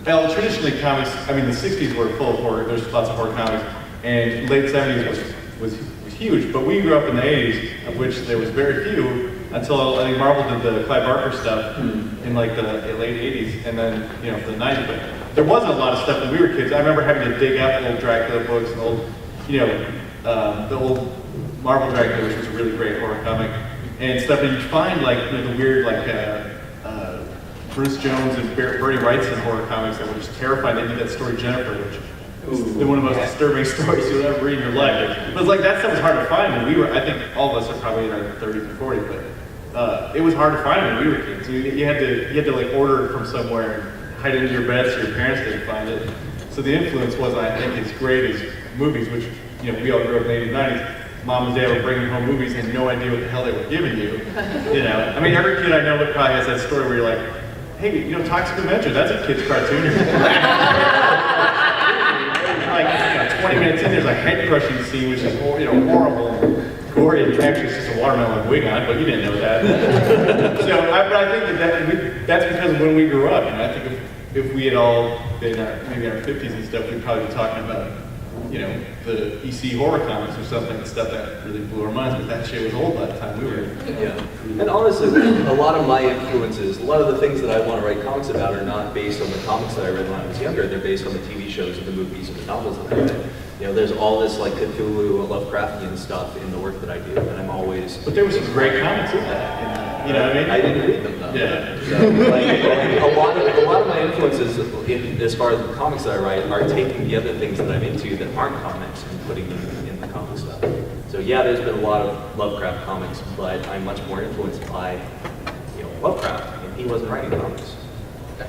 Well, traditionally comics, I mean the 60s were full of horror, there's lots of horror comics, and late 70s was huge, but we grew up in the 80s, of which there was very few, until I think Marvel did the Clive Barker stuff in like the late 80s, and then, you know, the 90s, but there wasn't a lot of stuff when we were kids. I remember having to dig out old Dracula books and old, you know, the old Marvel Dracula, which was a really great horror comic, and stuff that you'd find, like, you know, the weird, like, Bruce Jones and Bernie Wrightson horror comics that were just terrifying. They did that story Jennifer, which is one of the most disturbing stories you'll ever read in your life. It was like, that stuff was hard to find when we were, I think all of us are probably in our 30s and 40s, but it was hard to find when we were kids. You had to like order it from somewhere and hide it into your bed so your parents didn't find it. So the influence wasn't, I think, as great as movies, which, you know, we all grew up in the 80s and 90s. Mom and dad were bringing home movies and had no idea what the hell they were giving you. You know, I mean, every kid I know probably has that story where you're like, hey, you know, Toxic Avenger, that's a kid's cartoon. Like, you know, 20 minutes in, there's a head crushing scene, which is, you know, horrible and gory, and actually it's just a watermelon wig on it, but you didn't know that. So, but I think that's because of when we grew up. And I think if we had all been maybe in our 50s and stuff, we'd probably be talking about, you know, the EC horror comics or something, the stuff that really blew our minds, but that shit was old by the time we were. Yeah. And honestly, a lot of my influences, a lot of the things that I want to write comics about are not based on the comics that I read when I was younger. They're based on the TV shows and the movies and the novels that I read. You know, there's all this like Cthulhu, Lovecraftian stuff in the work that I do, and I'm always. But there were some great comics in that. You know what I mean? I didn't read them though. Yeah. So, like, a lot of my influences, as far as the comics that I write, are taking the other things that I'm into that aren't comics and putting them in the comic stuff. So yeah, there's been a lot of Lovecraft comics, but I'm much more influenced by, you know, Lovecraft, and he wasn't writing comics.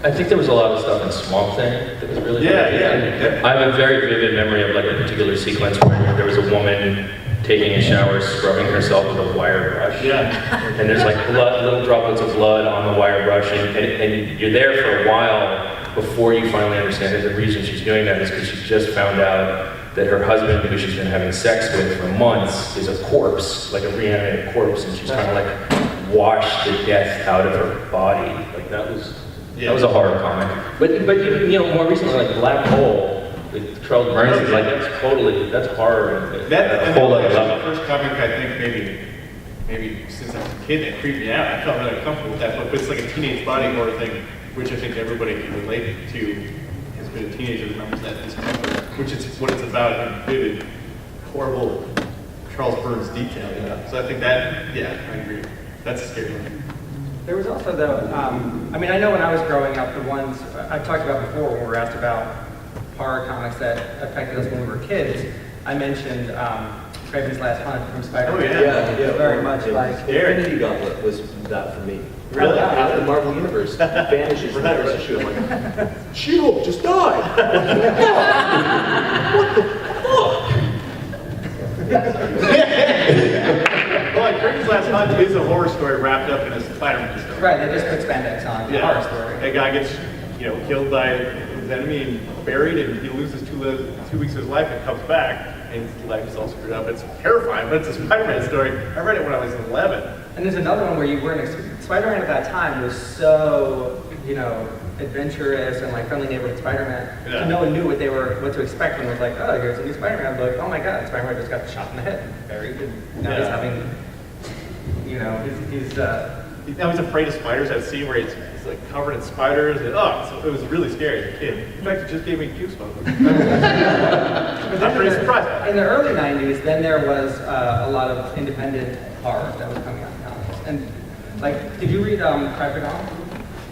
I think there was a lot of stuff in Swamp Thing that was really yeah. I have a very vivid memory of like a particular sequence where there was a woman taking a shower, scrubbing herself with a wire brush. Yeah. And there's like little droplets of blood on the wire brush, and you're there for a while before you finally understand that the reason she's doing that is because she just found out that her husband, who she's been having sex with for months, is a corpse, like a reanimated corpse, and she's trying to like wash the death out of her body. Like that was a horror comic. But you know, more recently, like Black Hole with Charles Burns, is like that's horror. That a whole other was the level. first comic I think maybe since I was a kid that creeped me out. I felt really uncomfortable with that, but it's like a teenage body horror thing, which I think everybody can relate to. Has been a teenager remembers that discomfort, which is what it's about in vivid, horrible Charles Burns detail. You know? So I think that, yeah, I agree. That's a scary one. There was also the, I mean, I know when I was growing up, the ones I've talked about before when we were asked about horror comics that affected us when we were kids, I mentioned Craven's Last Hunt from Spider-Man. Oh, yeah. Very much like... Infinity Gauntlet was that for me. Really? Half the Marvel Universe vanishes from the first issue. I'm like, She-Hulk just died! What the fuck? Well, like Craven's Last Hunt is a horror story wrapped up in a Spider-Man story. Right, they just put spandex on the horror story. That guy gets, you know, killed by his enemy and buried, and he loses 2 weeks of his life and comes back, and his life is all screwed up. It's terrifying, but it's a Spider-Man story. I read it when I was 11. And there's another one where you weren't, Spider-Man at that time was so, you know, adventurous and like friendly neighborhood Spider-Man. Yeah. So no one knew what to expect when it was like, oh, here's a new Spider-Man book. Oh my God, Spider-Man just got shot in the head, buried, and now he's having, you know, he's Now he's afraid of spiders. That scene where he's like covered in spiders, and so it was really scary as a kid. In fact, it just gave me goosebumps. I'm pretty surprised. In the early 90s, then there was a lot of independent horror that was coming out in comics. And like, did you read Cry for Dawn?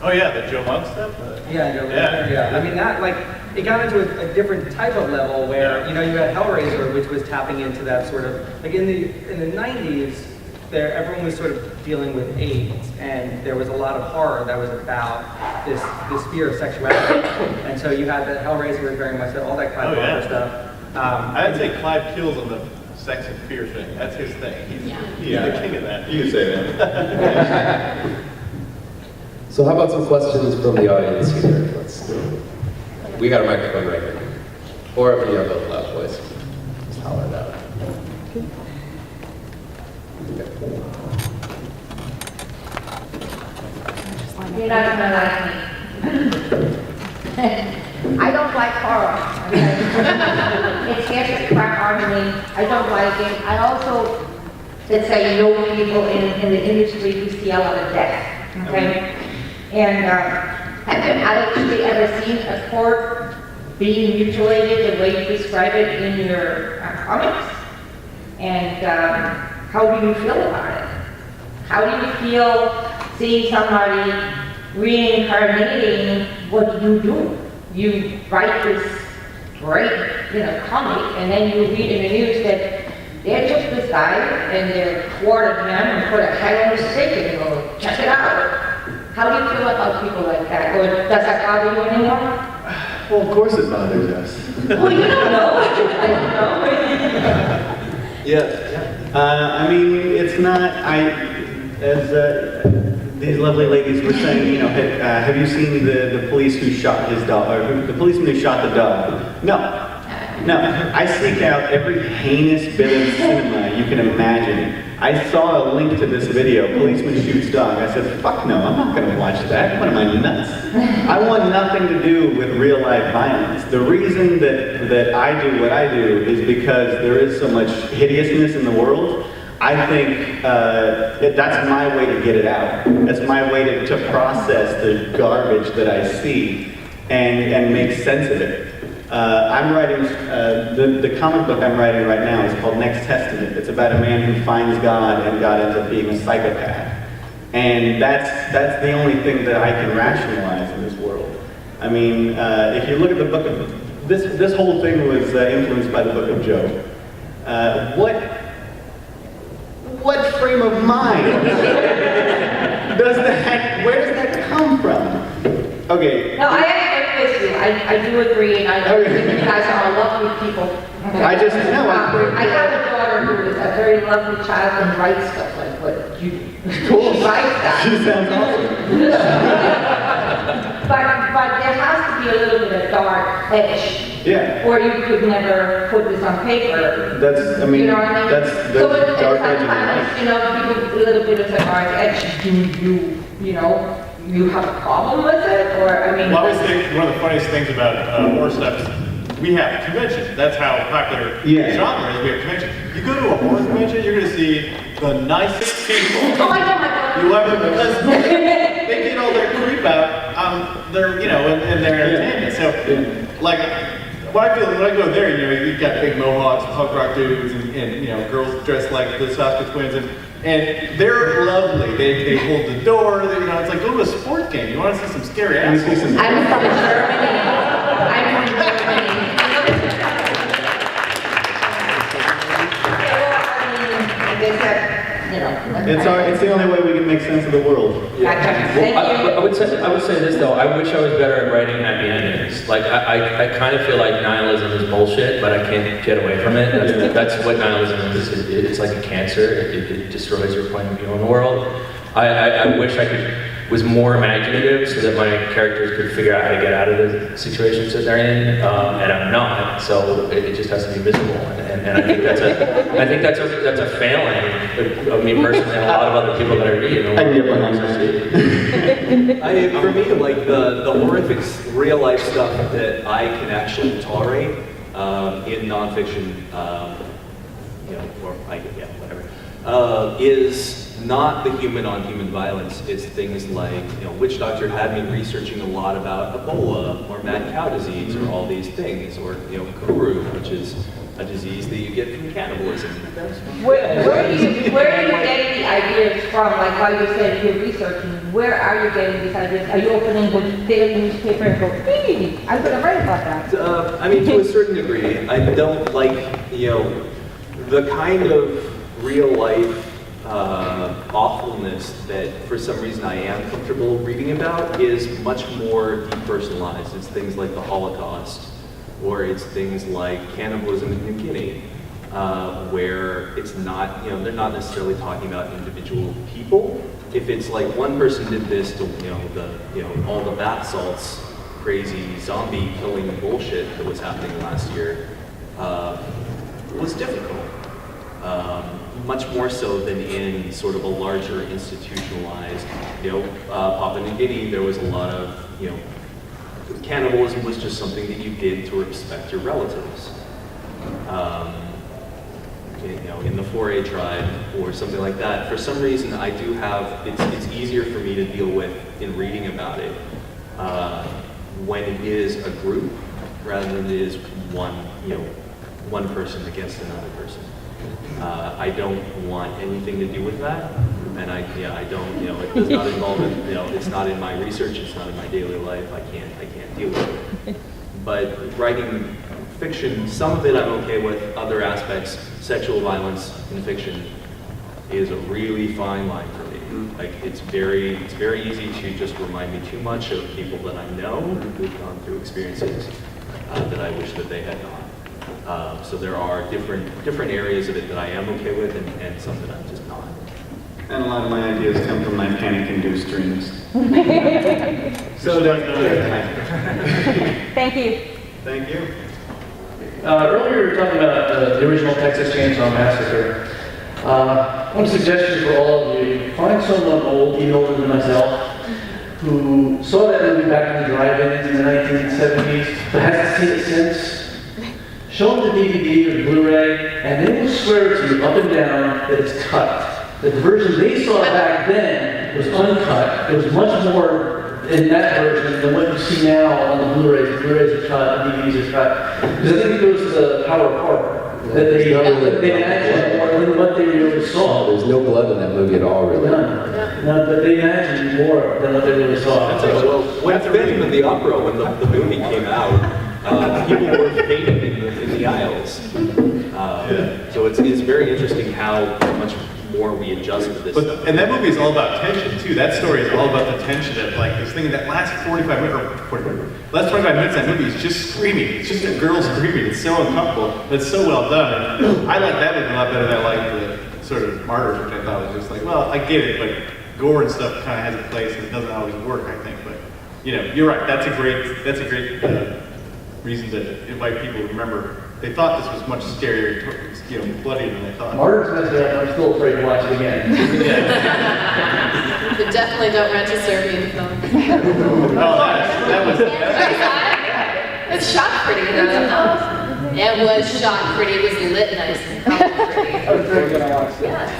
Oh yeah, the Joe Monk stuff? Yeah, Joe Monk, yeah. I mean, that, like, it got into a different type of level where, you know, you had Hellraiser, which was tapping into that sort of, like in the 90s, everyone was sort of dealing with AIDS, and there was a lot of horror that was about this fear of sexuality. And so you had that Hellraiser was very much all that Clive Barker stuff. I'd say Clive kills on the sex and fear thing. That's his thing. He's the king of that. You can say that. So how about some questions from the audience here? We got a microphone right here. Or if you have a loud voice, just holler it out. You're not gonna like me. I don't like horror. I mean, it scares the crap out of me. I don't like it. I also, let's say, know people in the industry who see a lot of death, okay? And have you actually ever seen a court being mutilated the way you describe it in your comics? And how do you feel about it? How do you feel seeing somebody reincarnating what you do? You write this great, comic, and then you read in the news that they took this guy and they quartered him and put a head on his stick and go, check it out. How do you feel about people like that? Or does that bother you anymore? Well, of course it bothers us. Well, you don't know. I don't know. Yeah. I mean, it's not, as these lovely ladies were saying, have you seen the police who shot his dog, or the policeman who shot the dog? No. I seek out every heinous bit of cinema you can imagine. I saw a link to this video, policeman shoots dog. I said, fuck no, I'm not gonna watch that. What am I, nuts? I want nothing to do with real life violence. The reason that I do what I do is because there is so much hideousness in the world. I think that's my way to get it out. That's my way to process the garbage that I see and make sense of it. I'm writing, the comic book I'm writing right now is called Next Testament. It's about a man who finds God and God ends up being a psychopath. And that's the only thing that I can rationalize in this world. I mean, if you look at the book of, this whole thing was influenced by the book of Job. What frame of mind where does that come from? Okay. No, I agree with you. I do agree, and I think you guys are lovely people. Okay? I have a daughter who is a very lovely child and writes stuff like what you Cool. She writes that. She sounds awesome. but there has to be a little bit of dark edge. Yeah. Or you could never put this on paper. That's, I mean, You know what I mean? that's so dark edge in sometimes, people, a little bit of a dark edge. Do you have a problem with it? Or, I mean... Well, I always think one of the funniest things about horror stuff is we have conventions. That's how popular genre is. We have conventions. You go to a horror convention, you're going to see the nicest people Oh, I know, my God. you ever, because they get all their creep out on their, in their entertainment. So, like, when I go there, you've got big mohawks, punk rock dudes, and girls dressed like the Saska twins, and they're lovely. They hold the door. It's like go to a sports game. You want to see some scary assholes. I'm from Germany. I'm from Germany. It's the only way we can make sense of the world. I would say this though. I wish I was better at writing happy endings. Like I kind of feel like nihilism is bullshit, but I can't get away from it. That's what nihilism is. It's like a cancer. It destroys your point of view on the world. I wish I was more imaginative so that my characters could figure out how to get out of the situations that they're in, and I'm not. So it just has to be visible, and I think that's a failing of me personally and a lot of other people that I read. I can get behind For me, like the horrific real life stuff that I can actually tolerate in nonfiction, is not the human on human violence. It's things like, Witch Doctor had me researching a lot about Ebola or mad cow disease or all these things, or Kuru, which is a disease that you get from cannibalism. Where are you getting the ideas from? Like how you said you're researching, where are you getting these ideas? Are you opening the daily newspaper and go, hey, I'm going to write about that? To a certain degree. I don't like, the kind of real life awfulness that for some reason I am comfortable reading about is much more depersonalized. It's things like the Holocaust, or it's things like cannibalism in New Guinea, where it's not, they're not necessarily talking about individual people. If it's like one person did this to, all the bath salts, crazy zombie killing bullshit that was happening last year, was difficult. Much more so than in sort of a larger institutionalized, Papua New Guinea, there was a lot of, cannibalism was just something that you did to respect your relatives. In the 4A tribe or something like that. For some reason, I do have, it's easier for me to deal with in reading about it when it is a group rather than it is one person against another person. I don't want anything to do with that, and I don't, it does not involve it, it's not in my research, it's not in my daily life, I can't deal with it. But writing fiction, some of it I'm okay with, other aspects, sexual violence in fiction is a really fine line for me. Like it's very easy to just remind me too much of people that I know who've gone through experiences that I wish that they had not. So there are different areas of it that I am okay with and some that I'm just not. And a lot of my ideas come from my panic-induced dreams. So Thank you. Thank you. Earlier we were talking about the original Texas Chainsaw Massacre. One suggestion for all of you, find someone old, even older than myself, who saw that movie back in the drive-ins in the 1970s, but hasn't seen it since. Show them the DVD or Blu-ray, and they will swear to you up and down that it's cut. That the version they saw back then was uncut. It was much more in that version than what you see now on the Blu-rays. The Blu-rays are cut, the DVDs are cut. Because I think it goes to the power of horror. That they imagine more than what they really saw. There's no blood in that movie at all, really. None, but they imagined more than what they really saw. Well, when Phantom of the Opera, when the movie came out, people were fainting in the aisles. So it's very interesting how much more we adjust to this. And that movie is all about tension too. That story is all about the tension of like this thing that last 25 minutes of that movie is just screaming. It's just a girl screaming. It's so uncomfortable. It's so well done. And I like that movie a lot better than I like the sort of Martyrs, which I thought was just like, well, I get it, but gore and stuff kind of has a place and it doesn't always work, I think. But you're right. That's a great reason to invite people to remember. They thought this was much scarier, bloodier than they thought. Martyrs messed it up. I'm still afraid to watch it again. But definitely don't rent a Serbian film. That was. It's shot pretty though. It was shot pretty. It was lit nice and pretty. Yes.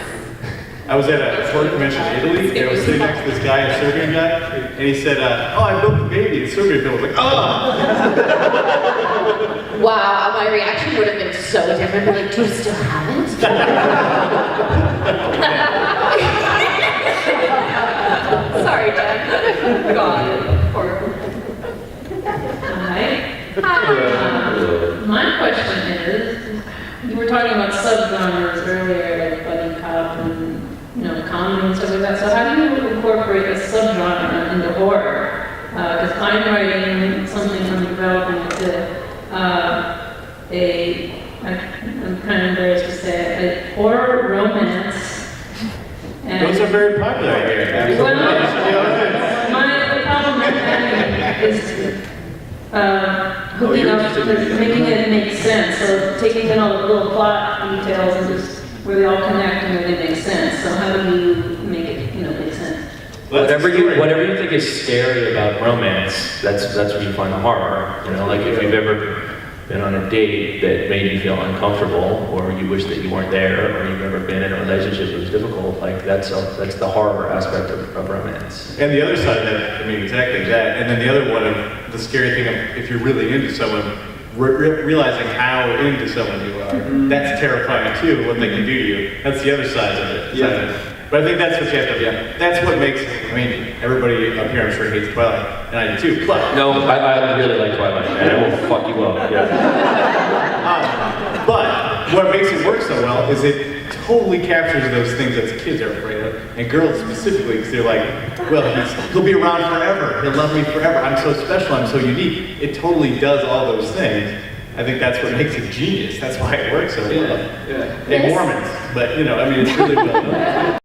I was at a horror convention in Italy, and I was sitting next to this guy, a Serbian guy, and he said, "Oh, I built a baby in Serbian film." I was like, "Oh!" Wow, my reaction would have been so different. Like, do you still have it? Sorry, Jen. God, horrible. Hi. My question is, you were talking about subgenres earlier, like buddy cop and comedy and stuff like that. So how do you incorporate a subgenre into horror? Because I'm writing something I'm developing to I'm kind of embarrassed to say it, a horror romance. And Those are very popular here. the problem with that is hooking up, making it make sense. So taking in all the little plot details and just where they all connect and where they make sense. So how do you make it, make sense? Whatever you think is scary about romance, that's where you find the horror. Like if you've ever been on a date that made you feel uncomfortable, or you wish that you weren't there, or you've ever been in a relationship that was difficult, like that's the horror aspect of romance. And the other side of that, exactly that. And then the other one of the scary thing of if you're really into someone, realizing how into someone you are, that's terrifying too, what they can do to you. That's the other side of it. Yeah. But I think that's what you have to, that's what makes, everybody up here I'm sure hates Twilight, and I do too, but. No, I really like Twilight, and I will fuck you up, yeah. But what makes it work so well is it totally captures those things that kids are afraid of, and girls specifically, because they're like, well, he'll be around forever, he'll love me forever, I'm so special, I'm so unique. It totally does all those things. I think that's what makes it genius. That's why it works so well. Yeah. And Mormons, but it's really well done.